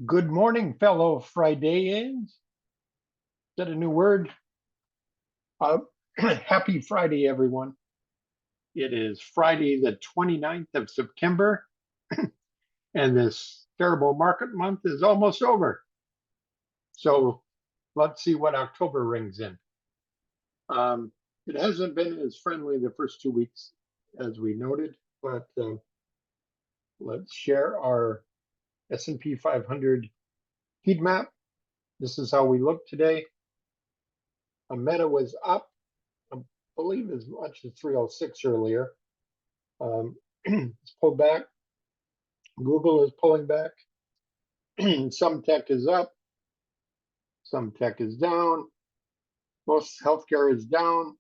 Good morning, fellow Fridayians. Is that a new word? Uh, Happy Friday, everyone. It is Friday, the 29th of September, and this terrible market month is almost over. So let's see what October rings in. Um, it hasn't been as friendly the first 2 weeks as we noted, but let's share our S&P 500 heat map. This is how we look today. Meta was up, I believe, as much as 306 earlier. It's pulled back. Google is pulling back. Some tech is up. Some tech is down. Most healthcare is down.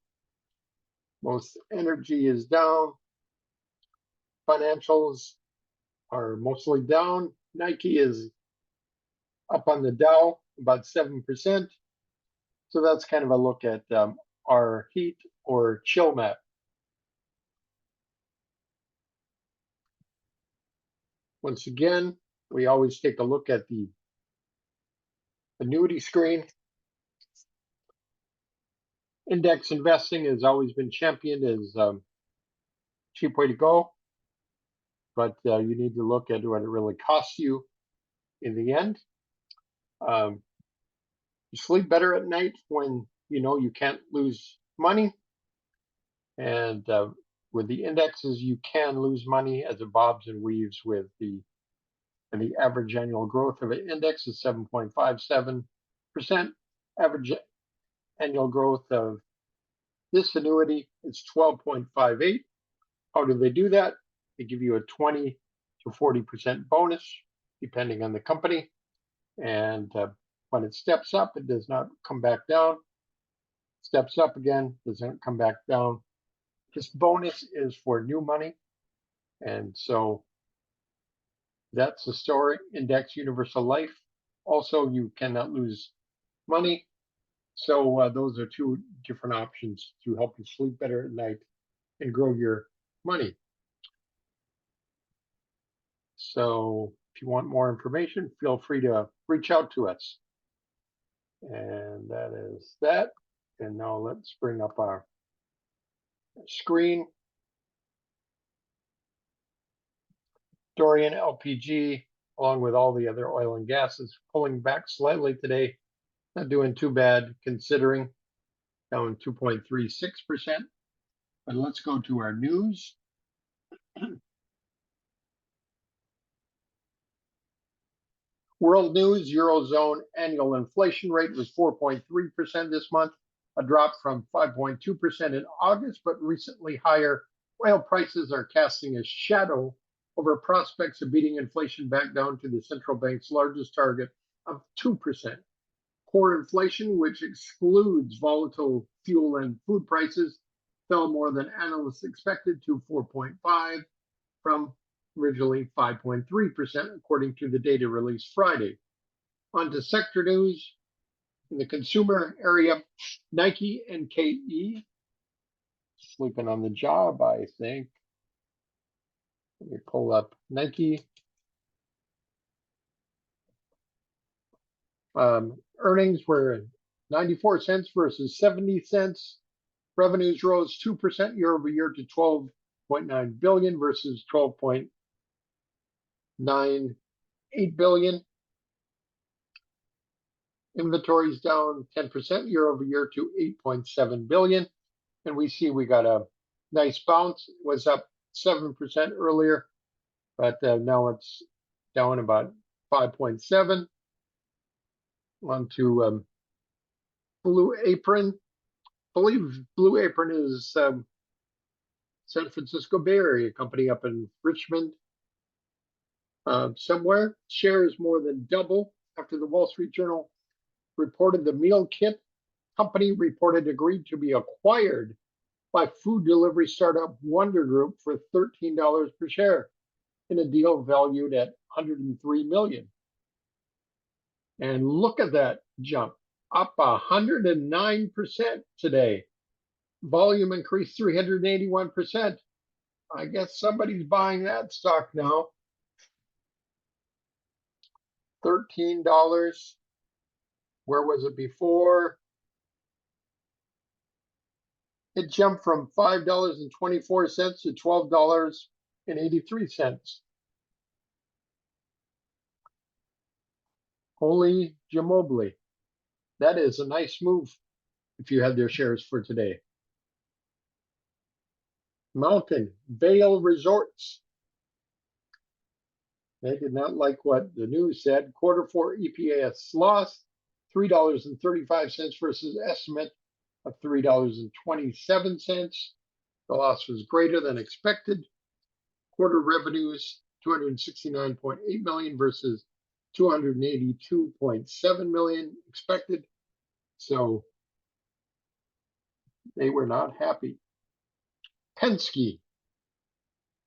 Most energy is down. Financials are mostly down. Nike is up on the Dow about 7%. So that's kind of a look at our heat or chill map. Once again, we always take a look at the annuity screen. Index investing has always been championed as a cheap way to go, but you need to look at what it really costs you in the end. Um, you sleep better at night when you know you can't lose money, and with the indexes, you can lose money as it bobs and weaves with the average annual growth of an index is 7.57%. Average annual growth of this annuity is 12.58. How do they do that? They give you a 20 to 40% bonus, depending on the company. And when it steps up, it does not come back down. Steps up again, doesn't come back down. This bonus is for new money. And so that's the story. Index Universal Life. Also, you cannot lose money. So those are two different options to help you sleep better at night and grow your money. So if you want more information, feel free to reach out to us. And that is that. And now let's bring up our screen. Dorian LPG, along with all the other oil and gas, is pulling back slightly today. Not doing too bad considering, down 2.36%. But let's go to our news. World news, Eurozone annual inflation rate was 4.3% this month, a drop from 5.2% in August, but recently higher oil prices are casting a shadow over prospects of beating inflation back down to the central bank's largest target of 2%. Core inflation, which excludes volatile fuel and food prices, fell more than analysts expected to 4.5 from originally 5.3%, according to the data released Friday. On to sector news. In the consumer area, Nike and KE, sleeping on the job, I think. Let me pull up Nike. Earnings were 94 cents versus 70 cents. Revenues rose 2% year over year to 12.9 billion versus 12.98 billion. Inventories down 10% year over year to 8.7 billion. And we see we got a nice bounce. It was up 7% earlier, but now it's down about 5.7. On to Blue Apron. I believe Blue Apron is San Francisco Bay Area company up in Richmond somewhere. Shares more than double after the Wall Street Journal reported the meal kit company reported agreed to be acquired by food delivery startup Wonder Group for $13 per share in a deal valued at $103 million. And look at that jump, up 109% today. Volume increased 381%. I guess somebody's buying that stock now. $13. Where was it before? It jumped from $5.24 to $12.83. Holy Jamobly. That is a nice move if you had their shares for today. Mountain Vale Resorts. They did not like what the news said. Q4 EPS loss, $3.35 versus estimate of $3.27. The loss was greater than expected. Quarter revenues, $269.8 million versus $282.7 million expected. So they were not happy. Penske,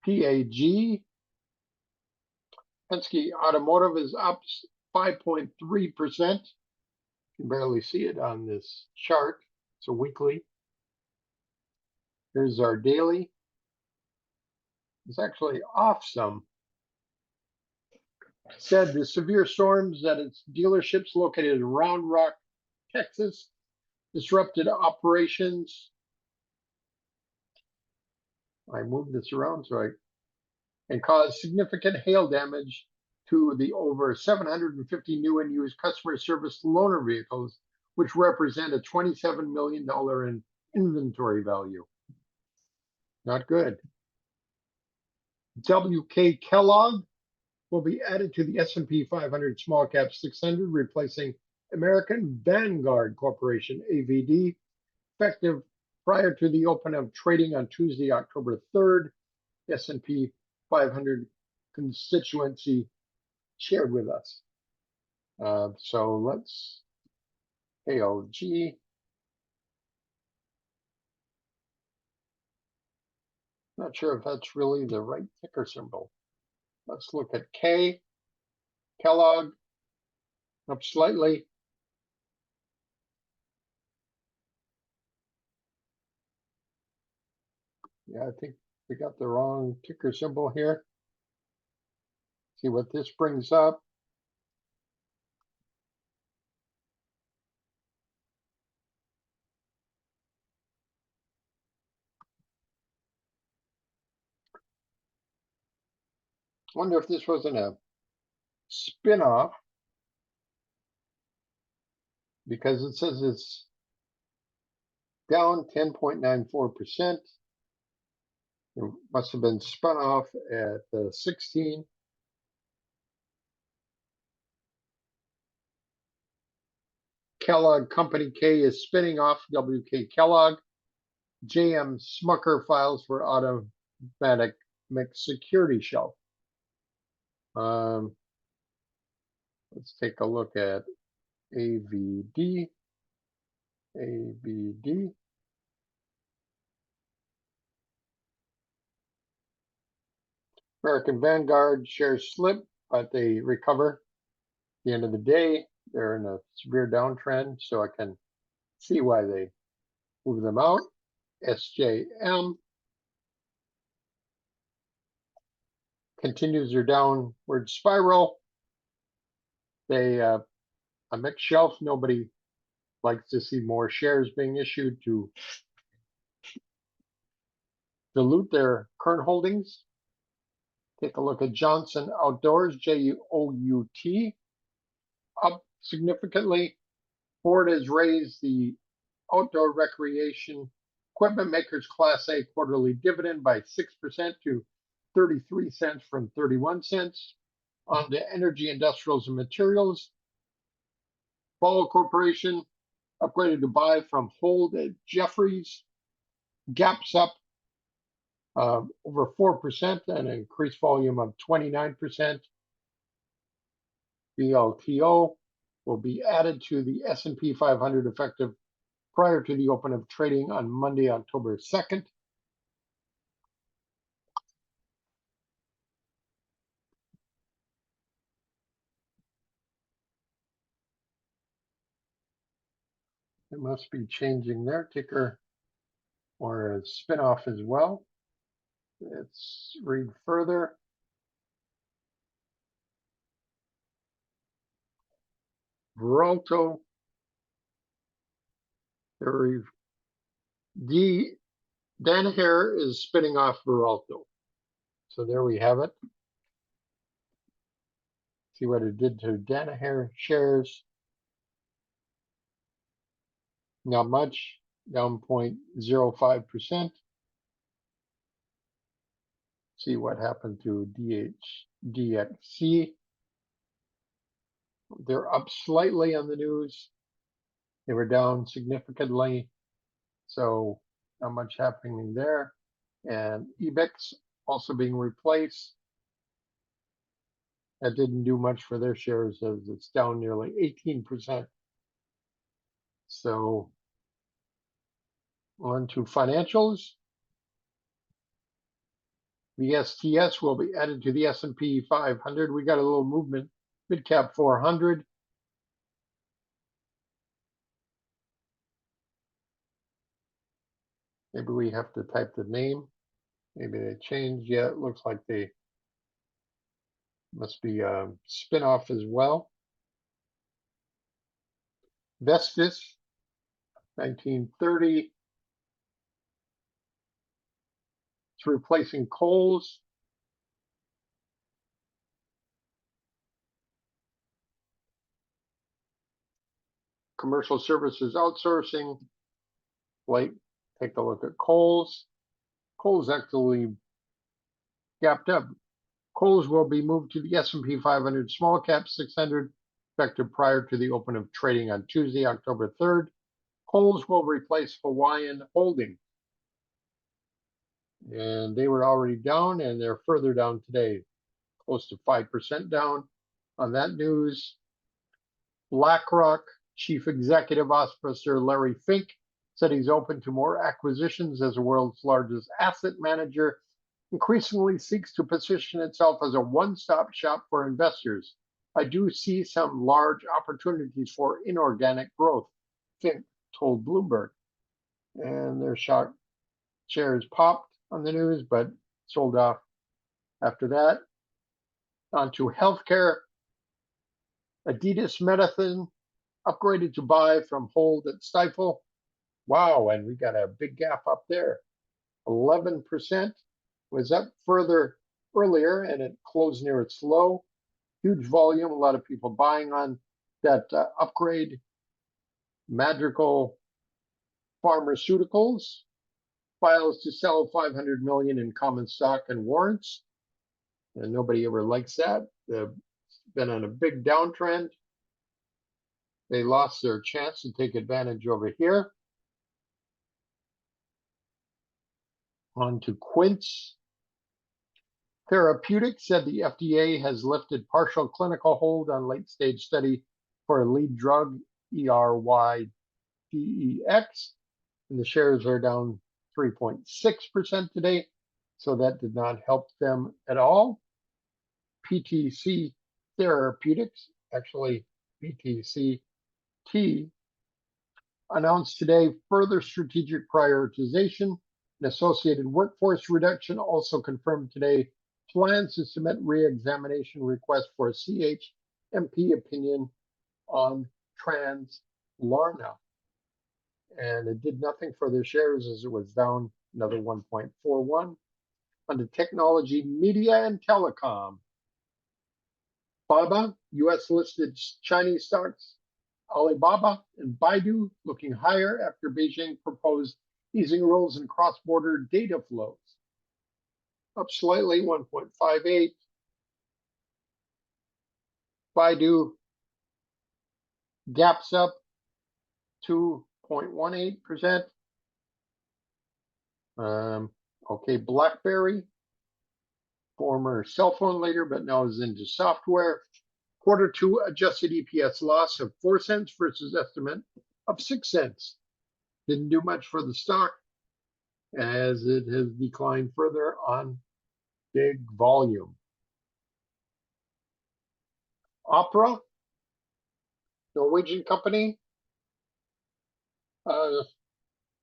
PAG. Penske Automotive is up 5.3%. You can barely see it on this chart. It's a weekly. Here's our daily. It's actually off some. Said the severe storms at its dealerships located in Round Rock, Texas, disrupted operations. I moved this around and caused significant hail damage to the over 750 new and used customer service loaner vehicles, which represent a $27 million in inventory value. Not good. WK Kellogg will be added to the S&P 500 Small Cap 600, replacing American Vanguard Corporation, AVD, effective prior to the open of trading on Tuesday, October 3rd. S&P 500 constituency shared with us. So let's AOG. Not sure if that's really the right ticker symbol. Let's look at K. Kellogg, up slightly. Yeah, I think we got the wrong ticker symbol here. See what this brings up. Wonder if this wasn't a spin-off, because it says it's down 10.94%. It must have been spun off at 16. Kellogg Company K is spinning off WK Kellogg. JM Smucker files for automatic mixed security shelf. Let's take a look at AVD. AVD. American Vanguard shares slip, but they recover. At the end of the day, they're in a severe downtrend, so I can see why they move them out. SJM continues their downward spiral. They a mixed shelf. Nobody likes to see more shares being issued to dilute their current holdings. Take a look at Johnson Outdoors, JOUT, up significantly. Ford has raised the outdoor recreation equipment makers Class A quarterly dividend by 6% to 33 cents from 31 cents. On the energy, industrials, and materials, Ball Corporation upgraded to buy from hold at Jeffries. Gaps up over 4% and an increased volume of 29%. BLTO will be added to the S&P 500 effective prior to the open of trading on Monday, October 2nd. It must be changing their ticker or a spinoff as well. Let's read further. Veralto. Danaher is spinning off Veralto. So there we have it. See what it did to Danaher shares. Not much, down 0.05%. See what happened to DXC. They're up slightly on the news. They were down significantly, so not much happening there. And EBIX also being replaced. That didn't do much for their shares as it's down nearly 18%. So on to financials. The STS will be added to the S&P 500. We got a little movement, mid-cap 400. Maybe we have to type the name. Maybe they changed. Yeah, it looks like they must be a spin-off as well. Vestas, 1930. It's replacing Kohl's. Commercial services outsourcing. Like, take a look at Kohl's. Kohl's actually gapped up. Kohl's will be moved to the S&P 500 small cap 600 effective prior to the open of trading on Tuesday, October 3rd. Kohl's will replace Hawaiian Holding. And they were already down, and they're further down today, close to 5% down. On that news, BlackRock Chief Executive Officer Larry Fink said he's open to more acquisitions as the world's largest asset manager increasingly seeks to position itself as a one-stop shop for investors. I do see some large opportunities for inorganic growth, Fink told Bloomberg. And their shares popped on the news, but sold off after that. On to healthcare. Adidas Medicine upgraded to buy from hold at Stifel. Wow, and we got a big gap up there. 11% was up further earlier, and it closed near its low. Huge volume, a lot of people buying on that upgrade. Madrigal Pharmaceuticals files to sell $500 million in common stock and warrants, and nobody ever likes that. They've been on a big downtrend. They lost their chance to take advantage over here. On to Quince Therapeutics said the FDA has lifted partial clinical hold on late-stage study for a lead drug, ERYDEX, and the shares are down 3.6% today, so that did not help them at all. PTC Therapeutics, actually PTCT, announced today further strategic prioritization and associated workforce reduction. Also confirmed today plans to submit re-examination request for a CHMP opinion on Translarna. And it did nothing for their shares as it was down another 1.41. On to technology, media, and telecom. Baba, US listed Chinese stocks, Alibaba and Baidu looking higher after Beijing proposed easing rules in cross-border data flows. Up slightly, 1.58. Baidu gaps up 2.18%. Okay, BlackBerry, former cell phone leader, but now is into software. Q2 adjusted EPS loss of 4 cents versus estimate of 6 cents. Didn't do much for the stock as it has declined further on big volume. Opera, Norwegian company,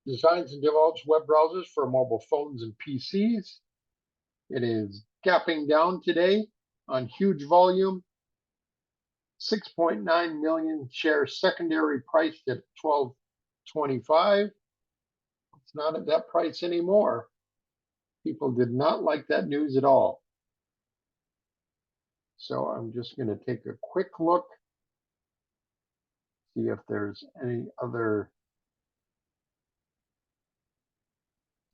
designs and develops web browsers for mobile phones and PCs. It is gapping down today on huge volume. 6.9 million shares secondary priced at $12.25. It's not at that price anymore. People did not like that news at all. So I'm just going to take a quick look, see if there's any other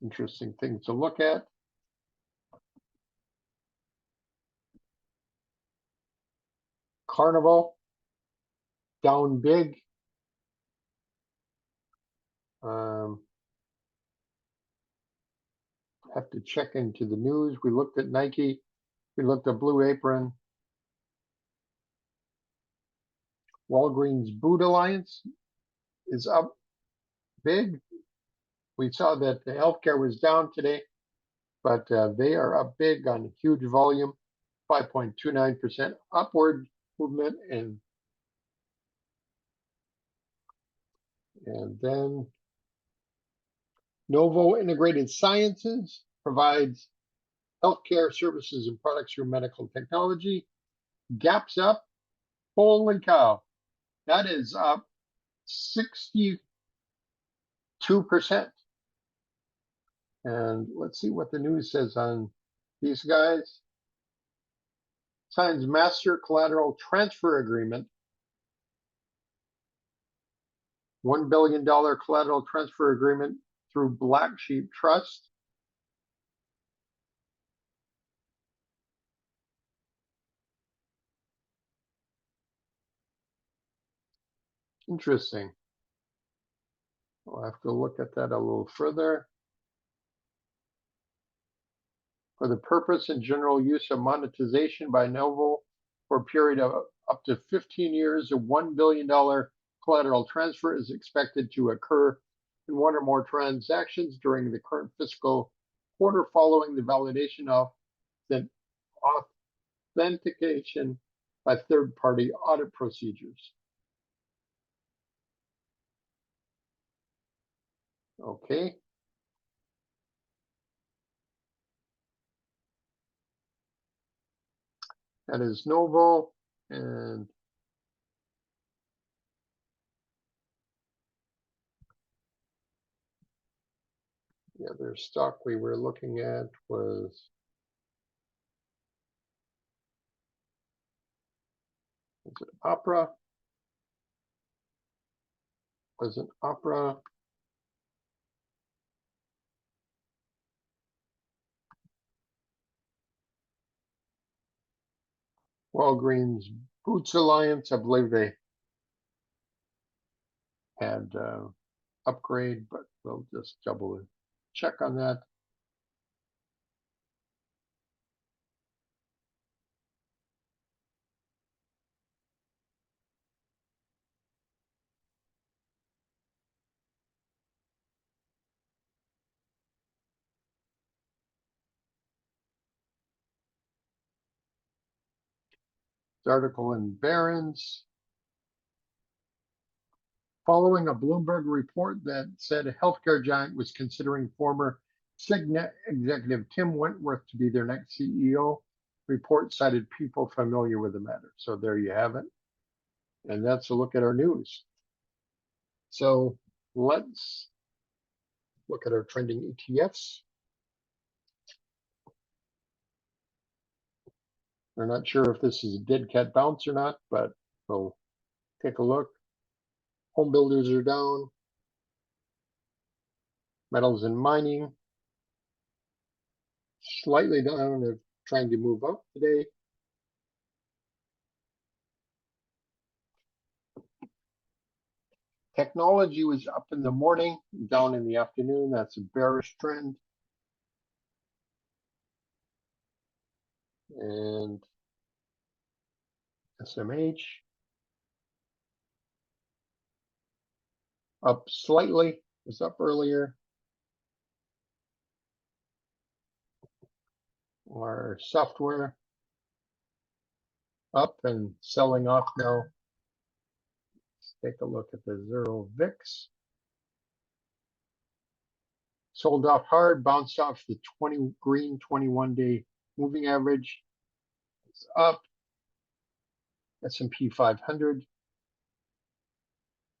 interesting things to look at. Carnival, down big. Have to check into the news. We looked at Nike. We looked at Blue Apron. Walgreens Boot Alliance is up big. We saw that the healthcare was down today, but they are up big on huge volume, 5.29% upward movement. And then Novo Integrated Sciences provides healthcare services and products through medical technology. Gap's up. Holy cow. That is up 62%. And let's see what the news says on these guys. Signs master collateral transfer agreement. $1 billion collateral transfer agreement through Black Sheep Trust. Interesting. We'll have to look at that a little further. For the purpose and general use of monetization by Novo for a period of up to 15 years, a $1 billion collateral transfer is expected to occur in one or more transactions during the current fiscal quarter following the validation of the authentication by third-party audit procedures. Okay. That is Novo, and the other stock we were looking at was it Opera? Was it Opera? Walgreens Boots Alliance, I believe they had upgrade, but we'll just double check on that. This article in Barron's. Following a Bloomberg report that said a healthcare giant was considering former Cigna executive Tim Wentworth to be their next CEO, report cited people familiar with the matter. So there you have it. And that's a look at our news. So let's look at our trending ETFs. We're not sure if this is a dead cat bounce or not, but we'll take a look. Home builders are down. Metals and mining slightly down. They're trying to move up today. Technology was up in the morning, down in the afternoon. That's a bearish trend. And SMH up slightly, was up earlier. Our software up and selling off now. Let's take a look at the Zero VIX. Sold off hard, bounced off the green 21-day moving average. It's up. S&P 500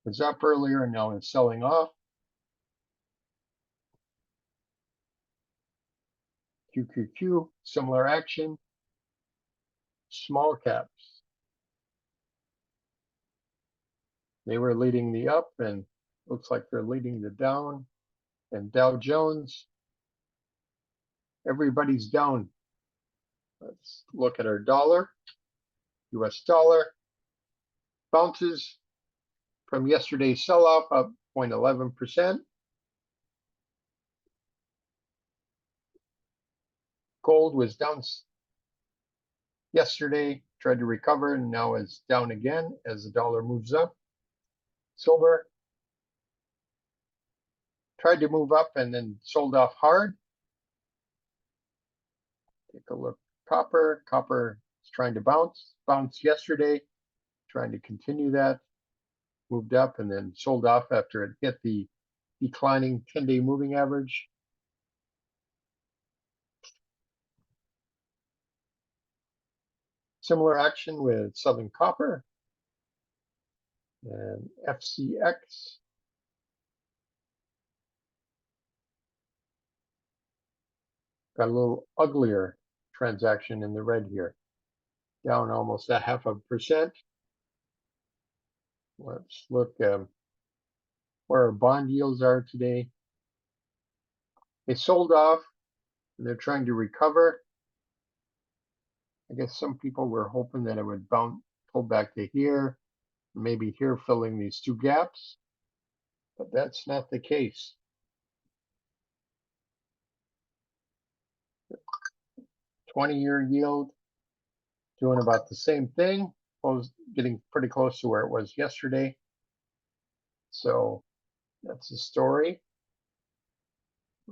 was up earlier and now it's selling off. QQQ, similar action. Small caps. They were leading the up and looks like they're leading the down. And Dow Jones, everybody's down. Let's look at our dollar. US dollar bounces from yesterday's sell-off up 0.11%. Gold was down yesterday, tried to recover, and now is down again as the dollar moves up. Silver tried to move up and then sold off hard. Take a look. Copper is trying to bounce yesterday, trying to continue that. Moved up and then sold off after it hit the declining 10-day moving average. Similar action with Southern Copper and FCX. Got a little uglier transaction in the red here, down almost a 0.5%. Let's look where our bond yields are today. They sold off and they're trying to recover. I guess some people were hoping that it would pull back to here, maybe here filling these two gaps, but that's not the case. 20-year yield doing about the same thing, getting pretty close to where it was yesterday. So that's the story.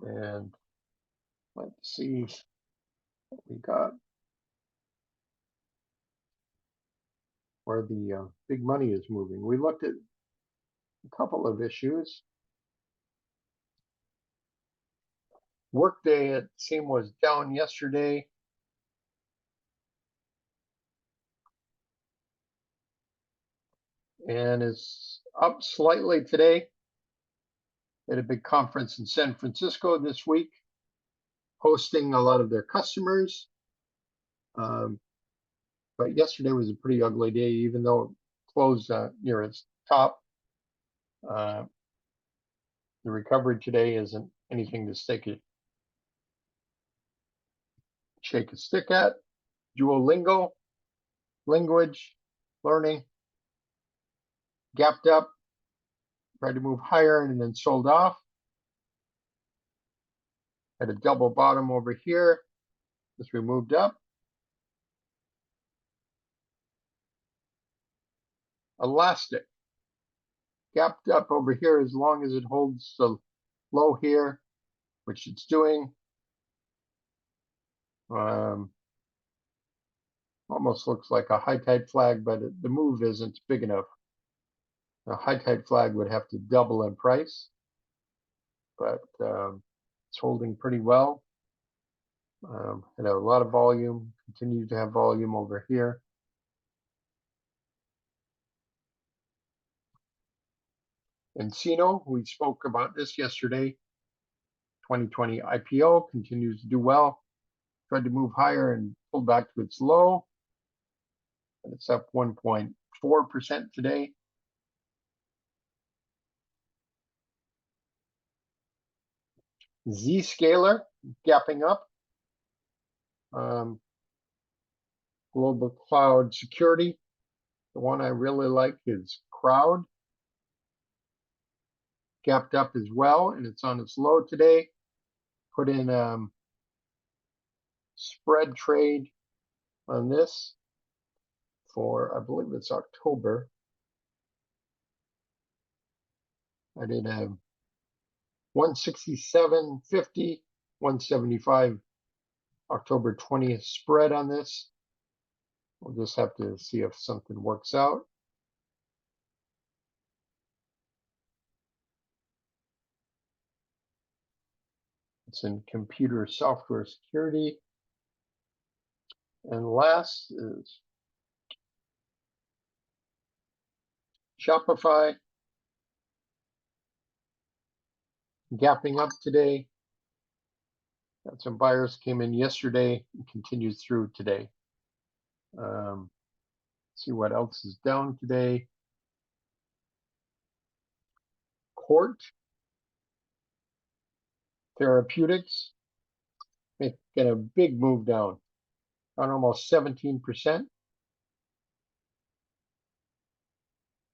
And let's see what we got. Where the big money is moving. We looked at a couple of issues. Workday, it seemed, was down yesterday. And is up slightly today. At a big conference in San Francisco this week, hosting a lot of their customers. But yesterday was a pretty ugly day, even though it closed near its top. The recovery today isn't anything to shake a stick at. Duolingo, language learning, gapped up, tried to move higher and then sold off. Had a double bottom over here as we moved up. Elastic, gapped up over here as long as it holds the low here, which it's doing. Almost looks like a high tide flag, but the move isn't big enough. A high tide flag would have to double in price, but it's holding pretty well. Had a lot of volume, continued to have volume over here. Encino, we spoke about this yesterday. 2020 IPO continues to do well. Tried to move higher and pulled back to its low. And it's up 1.4% today. Zscaler, gapping up. Global cloud security. The one I really like is Crowd. Gapped up as well, and it's on its low today. Put in spread trade on this for, I believe it's October. I did have 167.50, 175 October 20th spread on this. We'll just have to see if something works out. It's in computer software security. And last is Shopify gapping up today. Got some buyers came in yesterday and continues through today. See what else is down today. Court Therapeutics making a big move down almost 17%.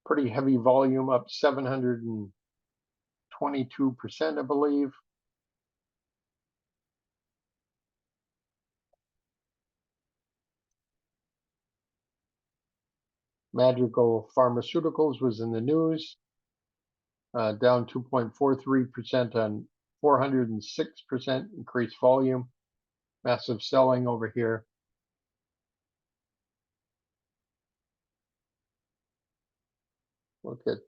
Pretty heavy volume, up 722%, I believe. Madrigal Pharmaceuticals was in the news, down 2.43% on 406% increased volume. Massive selling over here. Look at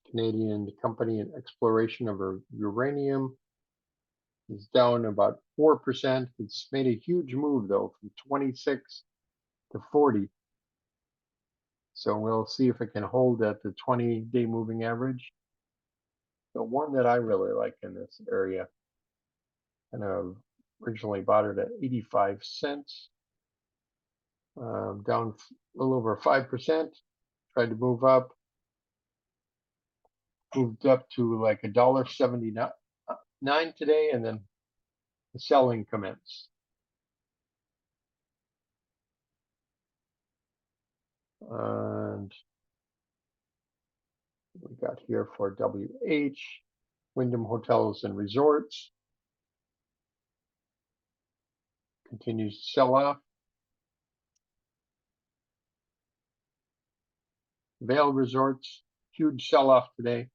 Canadian company in exploration of uranium is down about 4%. It's made a huge move though, from 26 to 40. So we'll see if it can hold at the 20-day moving average. The one that I really like in this area, kind of originally bought it at 85 cents, down a little over 5%, tried to move up, moved up to like $1.79 today, and then the selling commenced. And we got here for WH, Wyndham Hotels and Resorts, continues to sell off. Vail Resorts, huge sell-off today,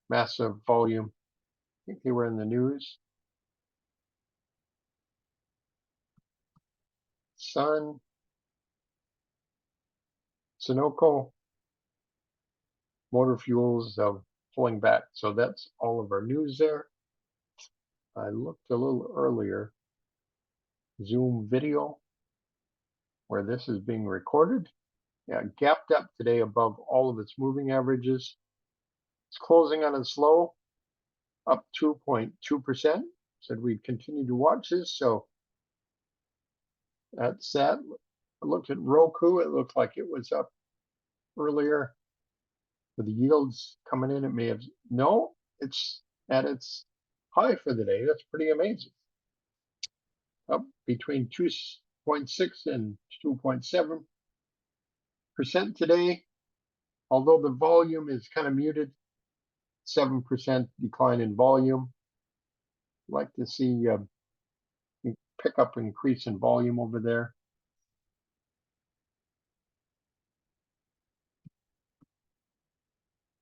massive volume. I think they were in the news. Sun, Sunoco, Motor Fuels pulling back. So that's all of our news there. I looked a little earlier, Zoom video, where this is being recorded. Yeah, gapped up today above all of its moving averages. It's closing on its low, up 2.2%. Said we'd continue to watch this, so that's that. I looked at Roku. It looked like it was up earlier. With the yields coming in, it may have, no, it's at its high for the day. That's pretty amazing. Up between 2.6 and 2.7% today. Although the volume is kind of muted, 7% decline in volume. I'd like to see pick up increase in volume over there.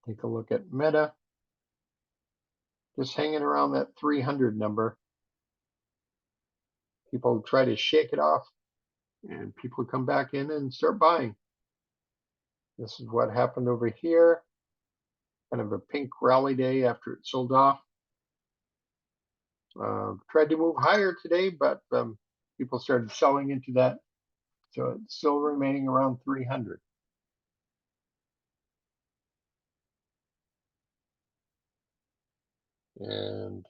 Take a look at Meta. Just hanging around that 300 number. People try to shake it off, and people come back in and start buying. This is what happened over here. Kind of a pink rally day after it sold off. Tried to move higher today, but people started selling into that. So it's still remaining around 300. And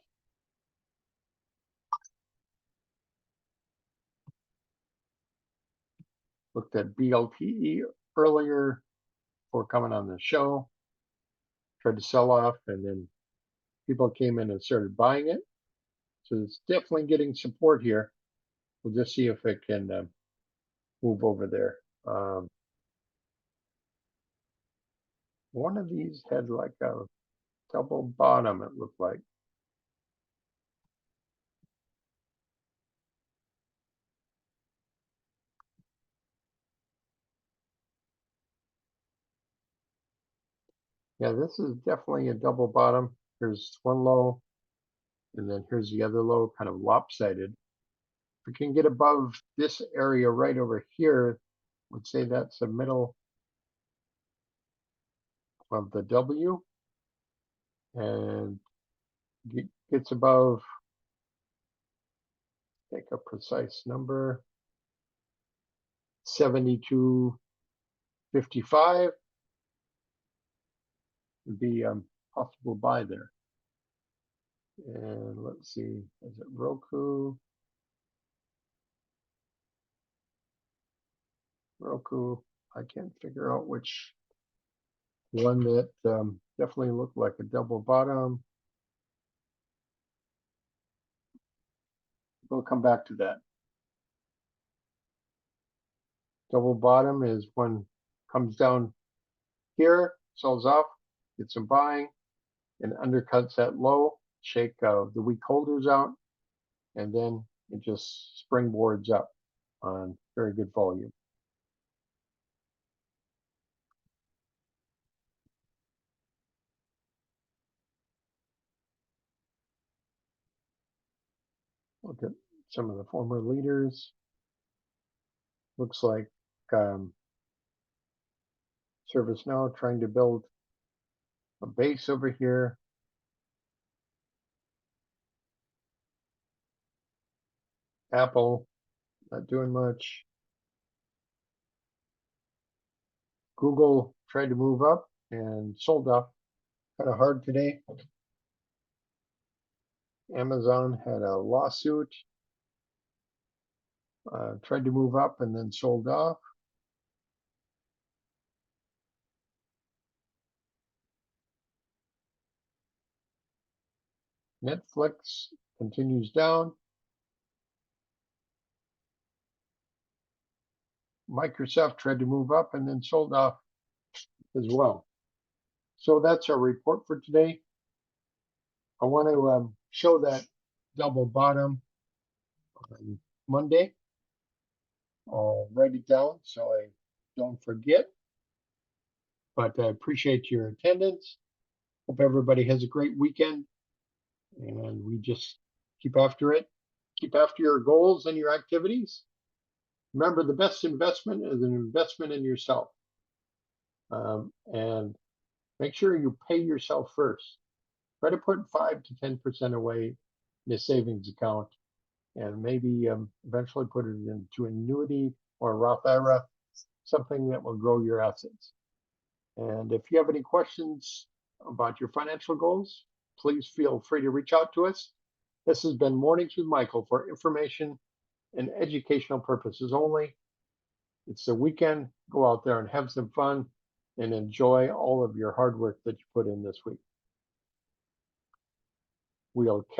looked at BLTE earlier before coming on the show. Tried to sell off, and then people came in and started buying it. So it's definitely getting support here. We'll just see if it can move over there. One of these had like a double bottom, it looked like. Yeah, this is definitely a double bottom. Here's one low, and then here's the other low, kind of lopsided. If we can get above this area right over here, I would say that's the middle of the W, and gets above, take a precise number, 72.55 would be possible buy there. And let's see, is it Roku? Roku, I can't figure out which one that definitely looked like a double bottom. We'll come back to that. Double bottom is when comes down here, sells off, gets some buying, and undercuts that low, shake the weak holders out, and then it just springboards up on very good volume. Look at some of the former leaders. Looks like ServiceNow trying to build a base over here. Apple, not doing much. Google tried to move up and sold off kind of hard today. Amazon had a lawsuit, tried to move up and then sold off. Netflix continues down. Microsoft tried to move up and then sold off as well. So that's our report for today. I want to show that double bottom on Monday. I'll write it down so I don't forget. But I appreciate your attendance. Hope everybody has a great weekend. And we just keep after it. Keep after your goals and your activities. Remember, the best investment is an investment in yourself. And make sure you pay yourself first. Try to put 5 to 10% away in a savings account, and maybe eventually put it into an annuity or a Roth IRA, something that will grow your assets. And if you have any questions about your financial goals, please feel free to reach out to us. This has been Mornings with Michael for information and educational purposes only. It's the weekend. Go out there and have some fun and enjoy all of your hard work that you put in this week. We'll catch